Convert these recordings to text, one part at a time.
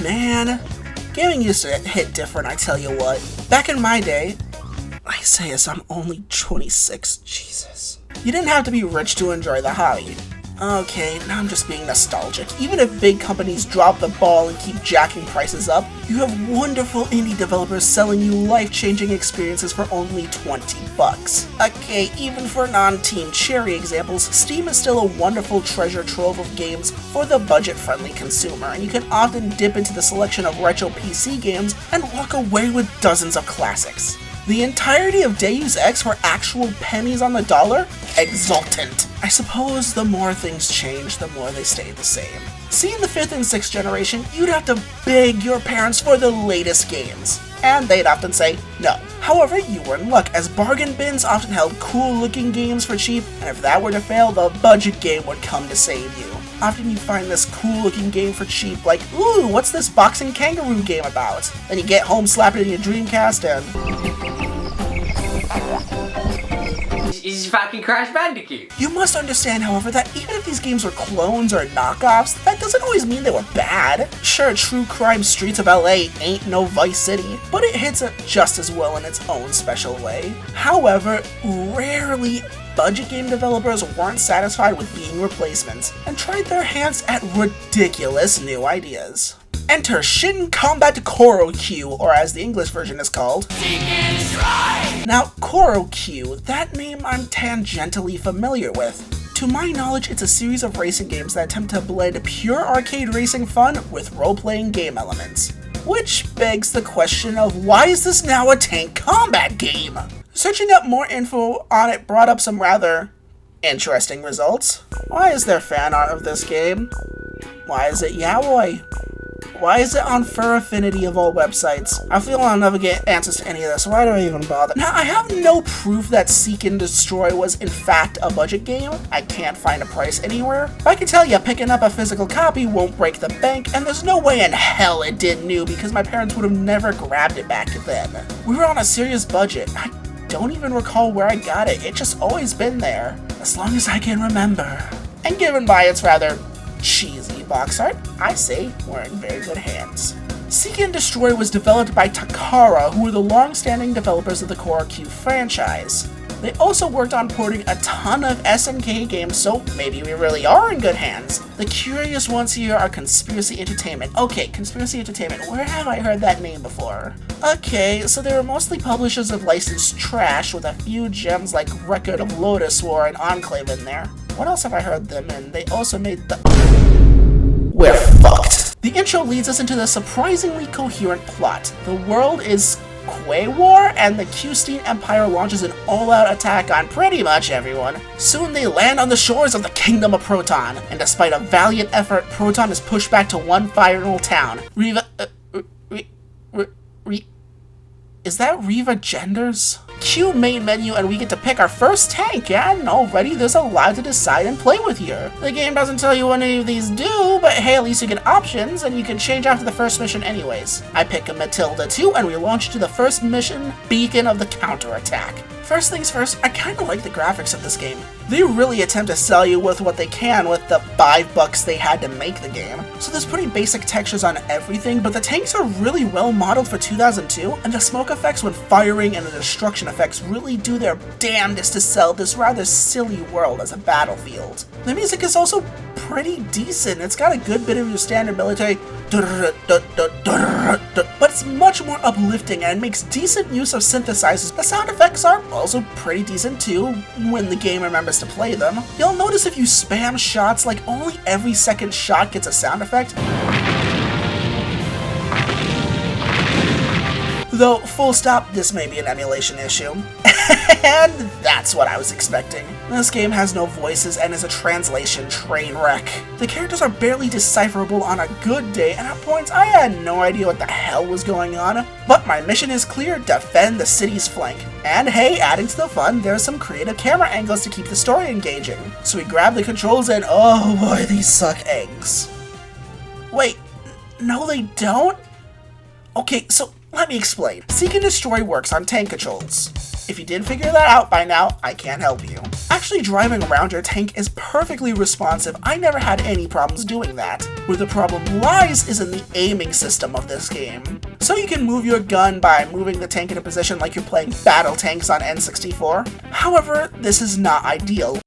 man. Gaming used to hit different, I tell you what. Back in my day, I say as I'm only 26, Jesus. You didn't have to be rich to enjoy the hobby. Okay, now I'm just being nostalgic. Even if big companies drop the ball and keep jacking prices up, you have wonderful indie developers selling you life-changing experiences for only $20. Okay, even for non-Team Cherry examples, Steam is still a wonderful treasure trove of games for the budget-friendly consumer, and you can often dip into the selection of retro PC games and walk away with dozens of classics. The entirety of Deus Ex for actual pennies on the dollar? Exultant. I suppose the more things change, the more they stay the same. See, in the 5th and 6th generation, you'd have to beg your parents for the latest games, and they'd often say no. However, you were in luck, as bargain bins often held cool-looking games for cheap, and if that were to fail, the budget game would come to save you. Often you find this cool-looking game for cheap, like, ooh, what's this boxing kangaroo game about? Then you get home, slap it in your Dreamcast, and Is fucking Crash Bandicoot. You must understand, however, that even if these games were clones or knockoffs, that doesn't always mean they were bad. Sure, True Crime Streets of LA ain't no Vice City, but it hits it just as well in its own special way. However, rarely budget game developers weren't satisfied with being replacements, and tried their hands at ridiculous new ideas. Enter Shin Combat ChoroQ, or as the English version is called, Now, Choro Q, that name I'm tangentially familiar with. To my knowledge, it's a series of racing games that attempt to blend pure arcade racing fun with role-playing game elements. Which begs the question of why is this now a tank combat game? Searching up more info on it brought up some rather interesting results. Why is there fan art of this game? Why is it yaoi? Why is it on Fur Affinity of all websites? I feel I'll never get answers to any of this, so why do I even bother? Now, I have no proof that Seek and Destroy was in fact a budget game. I can't find a price anywhere. But I can tell you, picking up a physical copy won't break the bank, and there's no way in hell it did new because my parents would have never grabbed it back then. We were on a serious budget. I don't even recall where I got it. It's just always been there, as long as I can remember. And given by its rather cheesy box art, I say we're in very good hands. Seek and Destroy was developed by Takara, who were the long-standing developers of the Choro Q franchise. They also worked on porting a ton of SNK games, so maybe we really are in good hands. The curious ones here are Conspiracy Entertainment. Okay, Conspiracy Entertainment, where have I heard that name before? Okay, so they were mostly publishers of licensed trash, with a few gems like Record of Lotus War and Enclave in there. What else have I heard them in? They also made the... We're fucked. The intro leads us into the surprisingly coherent plot. The world is Quay-War, and the Q-Stein Empire launches an all-out attack on pretty much everyone. Soon they land on the shores of the Kingdom of Proton, and despite a valiant effort, Proton is pushed back to one final town. Is that Riva Genders? Cue main menu and we get to pick our first tank, and already there's a lot to decide and play with here. The game doesn't tell you what any of these do, but hey, at least you get options, and you can change after the first mission anyways. I pick a Matilda 2, and we launch to the first mission, Beacon of the Counterattack. First things first, I kinda like the graphics of this game. They really attempt to sell you with what they can with the $5 they had to make the game. So there's pretty basic textures on everything, but the tanks are really well modeled for 2002, and the smoke effects when firing and the destruction effects really do their damnedest to sell this rather silly world as a battlefield. The music is also pretty decent. It's got a good bit of your standard military, but it's much more uplifting and makes decent use of synthesizers. The sound effects are also pretty decent too, when the game remembers to play them. You'll notice if you spam shots, like only every second shot gets a sound effect. Though, full stop, this may be an emulation issue. And that's what I was expecting. This game has no voices and is a translation train wreck. The characters are barely decipherable on a good day, and at points I had no idea what the hell was going on. But my mission is clear: defend the city's flank. And hey, adding to the fun, there's some creative camera angles to keep the story engaging. So we grab the controls and oh boy, these suck eggs. Wait, no they don't? Okay, so let me explain. Seek and Destroy works on tank controls. If you didn't figure that out by now, I can't help you. Actually driving around your tank is perfectly responsive. I never had any problems doing that. Where the problem lies is in the aiming system of this game. So you can move your gun by moving the tank in a position like you're playing battle tanks on N64. However, this is not ideal.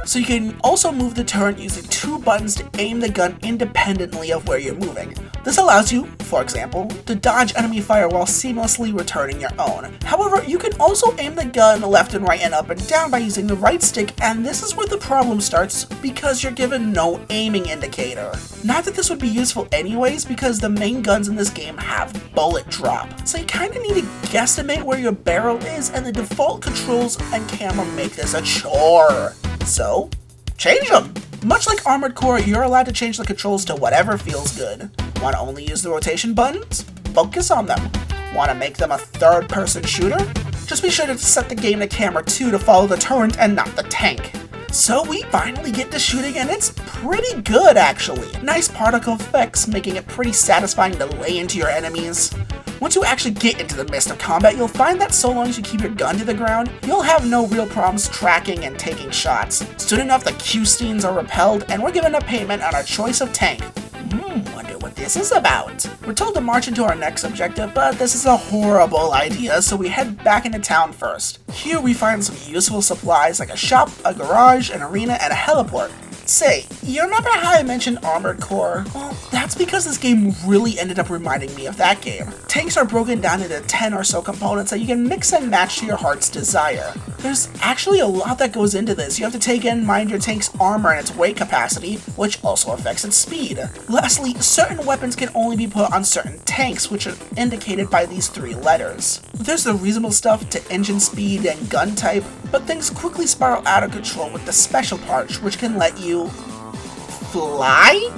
So you can also move the turret using 2 buttons to aim the gun independently of where you're moving. This allows you, for example, to dodge enemy fire while seamlessly returning your own. However, you can also aim the gun left and right and up and down by using the right stick, and this is where the problem starts because you're given no aiming indicator. Not that this would be useful anyways, because the main guns in this game have bullet drop. So you kinda need to guesstimate where your barrel is, and the default controls and camera make this a chore. So, change them! Much like Armored Core, you're allowed to change the controls to whatever feels good. Want to only use the rotation buttons? Focus on them. Want to make them a third-person shooter? Just be sure to set the game to camera 2 to follow the turret and not the tank. So we finally get to shooting, and it's pretty good actually. Nice particle effects, making it pretty satisfying to lay into your enemies. Once you actually get into the midst of combat, you'll find that so long as you keep your gun to the ground, you'll have no real problems tracking and taking shots. Soon enough, the Q-steens are repelled, and we're given a payment on our choice of tank. Wonder what this is about. We're told to march into our next objective, but this is a horrible idea, so we head back into town first. Here we find some useful supplies like a shop, a garage, an arena, and a heliport. Say, you remember how I mentioned Armored Core? Well, that's because this game really ended up reminding me of that game. Tanks are broken down into 10 or so components that you can mix and match to your heart's desire. There's actually a lot that goes into this. You have to take in mind your tank's armor and its weight capacity, which also affects its speed. Lastly, certain weapons can only be put on certain tanks, which are indicated by these 3 letters. There's the reasonable stuff to engine speed and gun type, but things quickly spiral out of control with the special parts, which can let you fly?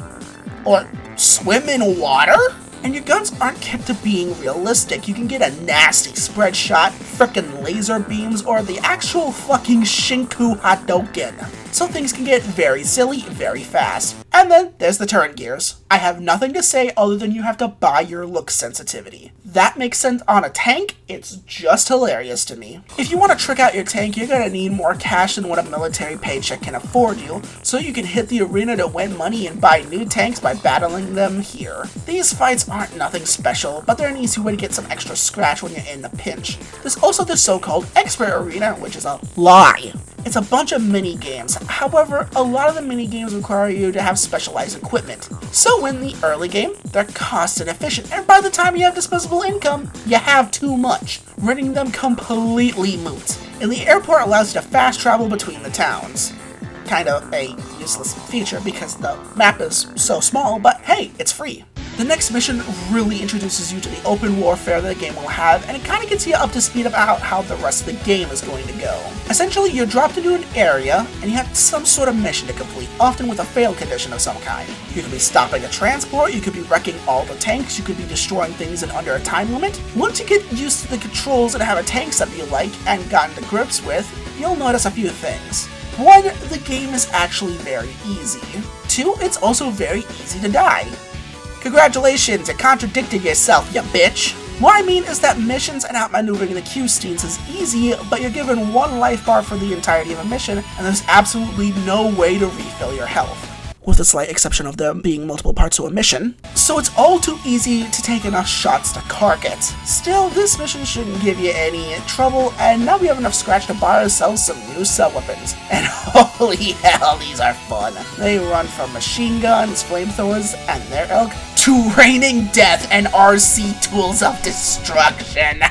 Or swim in water? And your guns aren't kept to being realistic. You can get a nasty spread shot, frickin' laser beams, or the actual fucking Shinku Hadoken. So things can get very silly very fast. And then there's the turn gears. I have nothing to say other than you have to buy your look sensitivity. That makes sense on a tank, it's just hilarious to me. If you want to trick out your tank, you're gonna need more cash than what a military paycheck can afford you, so you can hit the arena to win money and buy new tanks by battling them here. These fights aren't nothing special, but they're an easy way to get some extra scratch when you're in the pinch. There's also the so-called expert arena, which is a lie. It's a bunch of mini games. However, a lot of the mini games require you to have specialized equipment. So in the early game, they're cost inefficient, and by the time you have disposable income, you have too much, rendering them completely moot. And the airport allows you to fast travel between the towns. Kind of a useless feature because the map is so small, but hey, it's free. The next mission really introduces you to the open warfare that the game will have, and it kind of gets you up to speed about how the rest of the game is going to go. Essentially, you're dropped into an area, and you have some sort of mission to complete, often with a fail condition of some kind. You could be stopping a transport, you could be wrecking all the tanks, you could be destroying things in under a time limit. Once you get used to the controls and have a tank set you like and gotten to grips with, you'll notice a few things. 1, the game is actually very easy. 2, it's also very easy to die. Congratulations, you contradicted yourself, you bitch! What I mean is that missions and outmaneuvering the Q-steens is easy, but you're given 1 life bar for the entirety of a mission, and there's absolutely no way to refill your health. With the slight exception of there being multiple parts to a mission, so it's all too easy to take enough shots to cark it. Still, this mission shouldn't give you any trouble, and now we have enough scratch to buy ourselves some new sub-weapons. And holy hell, these are fun! They run from machine guns, flamethrowers, and their ilk, to raining death and RC tools of destruction!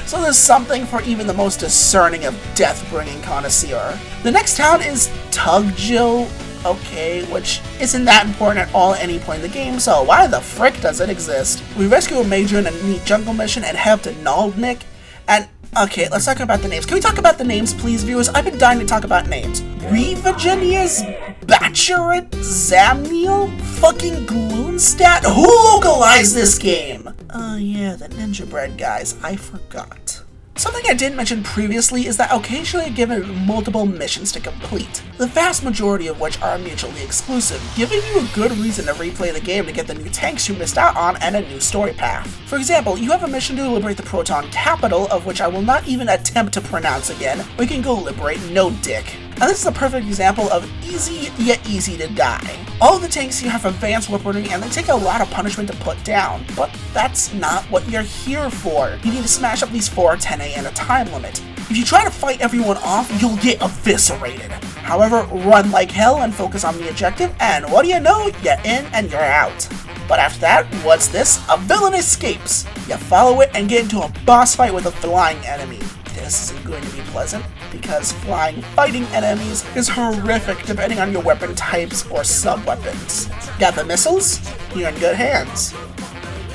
So there's something for even the most discerning of death-bringing connoisseur. The next town is Tugjil, okay, which isn't that important at all at any point in the game, so why the frick does it exist? We rescue a major in a neat jungle mission and head to Naldnik, and okay, let's talk about the names. Can we talk about the names, please, viewers? I've been dying to talk about names. Revagenius, Bacherit, Zamniel, fucking Gloonstat? Who localized this game? Oh yeah, the Ninja Bread guys, I forgot. Something I didn't mention previously is that occasionally you're given multiple missions to complete, the vast majority of which are mutually exclusive, giving you a good reason to replay the game to get the new tanks you missed out on and a new story path. For example, you have a mission to liberate the Proton capital, of which I will not even attempt to pronounce again, or you can go liberate No Dick. And this is a perfect example of easy yet easy to die. All the tanks here have advanced weaponry and they take a lot of punishment to put down, but that's not what you're here for. You need to smash up these 4 10A in a time limit. If you try to fight everyone off, you'll get eviscerated. However, run like hell and focus on the objective, and what do you know, you're in and you're out. But after that, what's this? A villain escapes. You follow it and get into a boss fight with a flying enemy. This isn't going to be pleasant, because flying fighting enemies is horrific depending on your weapon types or sub-weapons. Got the missiles? You're in good hands.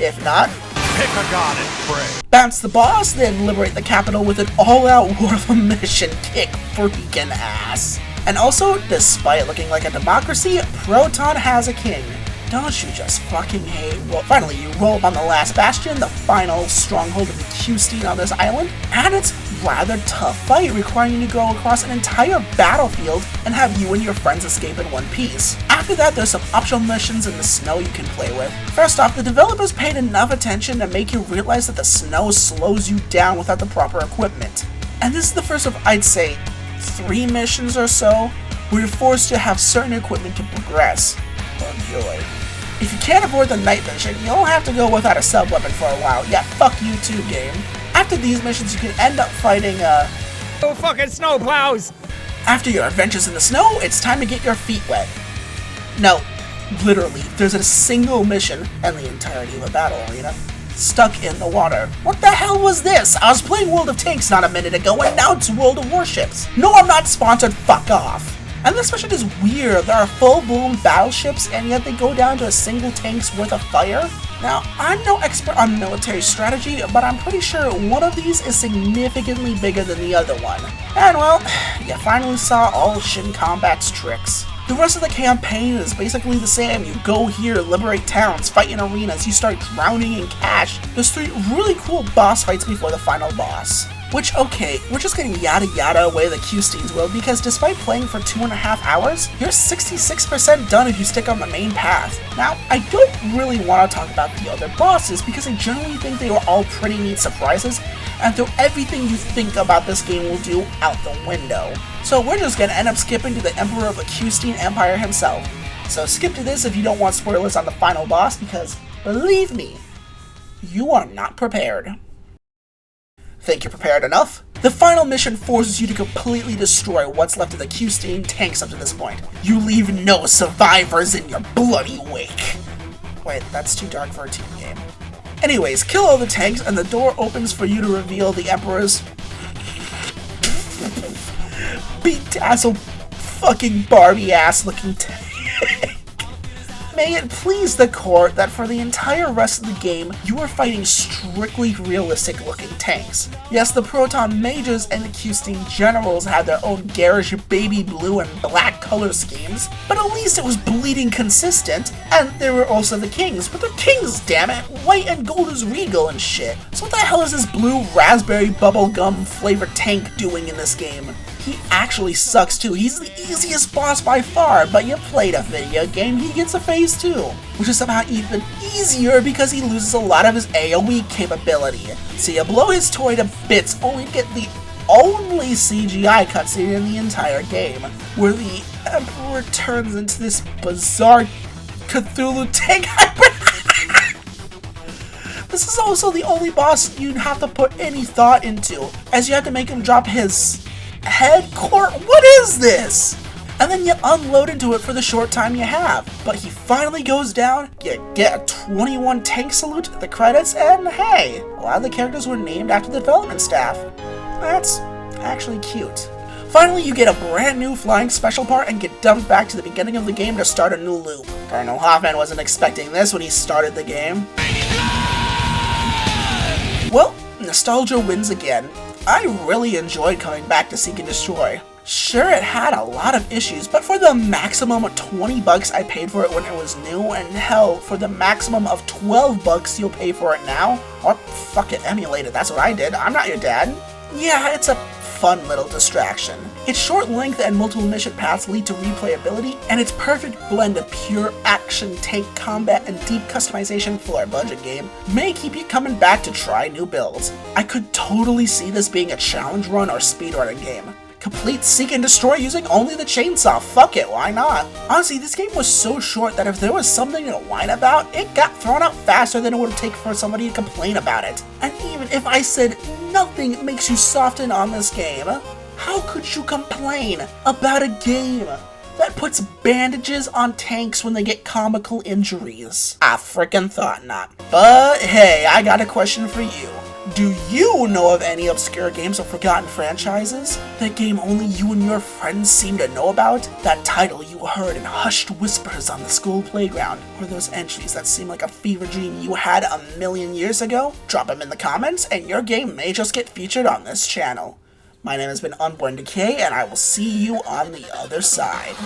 If not, pick a god and pray. Bounce the boss, then liberate the capital with an all-out war of a mission. Kick freaking ass. And also, despite looking like a democracy, Proton has a king. Don't you just fucking hate? Well, finally, you roll up on the last bastion, the final stronghold of the Q-Stein on this island, and it's a rather tough fight, requiring you to go across an entire battlefield and have you and your friends escape in one piece. After that, there's some optional missions in the snow you can play with. First off, the developers paid enough attention to make you realize that the snow slows you down without the proper equipment. And this is the first of, I'd say, 3 missions or so, where you're forced to have certain equipment to progress. Enjoy. If you can't avoid the night mission, you'll have to go without a sub-weapon for a while. Yeah, fuck you too, game. After these missions, you can end up fighting, Oh, fucking snowplows! After your adventures in the snow, it's time to get your feet wet. No, literally, there's a single mission, and the entirety of a battle arena, stuck in the water. What the hell was this? I was playing World of Tanks not a minute ago, and now it's World of Warships. No, I'm not sponsored, fuck off. And this mission is weird. There are full-blown battleships, and yet they go down to a single tank's worth of fire. Now, I'm no expert on military strategy, but I'm pretty sure one of these is significantly bigger than the other one. And well, you finally saw all Shin Combat's tricks. The rest of the campaign is basically the same. You go here, liberate towns, fight in arenas, you start drowning in cash. There's 3 really cool boss fights before the final boss. Which, okay, we're just getting yada yada away the Q-Steins will, because despite playing for 2.5 hours, you're 66% done if you stick on the main path. Now, I don't really want to talk about the other bosses, because I generally think they were all pretty neat surprises, and throw everything you think about this game will do out the window. So we're just gonna end up skipping to the Emperor of the Q-Stein Empire himself. So skip to this if you don't want spoilers on the final boss, because, believe me, you are not prepared. Think you're prepared enough? The final mission forces you to completely destroy what's left of the Q-Stein tanks up to this point. You leave no survivors in your bloody wake. Wait, that's too dark for a teen game. Anyways, kill all the tanks and the door opens for you to reveal the Emperor's bedazzled fucking Barbie ass looking tank. May it please the court that for the entire rest of the game, you are fighting strictly realistic looking tanks. Yes, the Proton Mages and the Q-Stein Generals had their own garish baby blue and black color schemes, but at least it was bleeding consistent, and there were also the Kings, but they're Kings, damn it! White and gold is regal and shit. So what the hell is this blue raspberry bubblegum flavored tank doing in this game? He actually sucks too. He's the easiest boss by far, but you played a video game, he gets a phase 2. Which is somehow even easier because he loses a lot of his AoE capability. So you blow his toy to bits only to get the only CGI cutscene in the entire game, where the Emperor turns into this bizarre Cthulhu tank hybrid. This is also the only boss you'd have to put any thought into, as you have to make him drop his head core. What is this? And then you unload into it for the short time you have. But he finally goes down, you get a 21 tank salute at the credits, and hey, a lot of the characters were named after the development staff. That's actually cute. Finally, you get a brand new flying special part and get dumped back to the beginning of the game to start a new loop. Colonel Hoffman wasn't expecting this when he started the game. Well, nostalgia wins again. I really enjoyed coming back to Seek and Destroy. Sure, it had a lot of issues, but for the maximum of $20 I paid for it when it was new, and hell, for the maximum of $12 you'll pay for it now, or fuck it, emulate it, that's what I did, I'm not your dad. Yeah, it's a fun little distraction. Its short length and multiple mission paths lead to replayability, and its perfect blend of pure action, tank combat, and deep customization for a budget game may keep you coming back to try new builds. I could totally see this being a challenge run or speedrunning game. Complete seek and destroy using only the chainsaw. Fuck it, why not? Honestly, this game was so short that if there was something to whine about, it got thrown out faster than it would take for somebody to complain about it. And even if I said nothing makes you soften on this game, how could you complain about a game that puts bandages on tanks when they get comical injuries? I frickin' thought not. But hey, I got a question for you. Do you know of any obscure games or forgotten franchises? That game only you and your friends seem to know about? That title you heard in hushed whispers on the school playground? Or those entries that seem like a fever dream you had a million years ago? Drop them in the comments and your game may just get featured on this channel. My name has been UnbornDecay, and I will see you on the other side.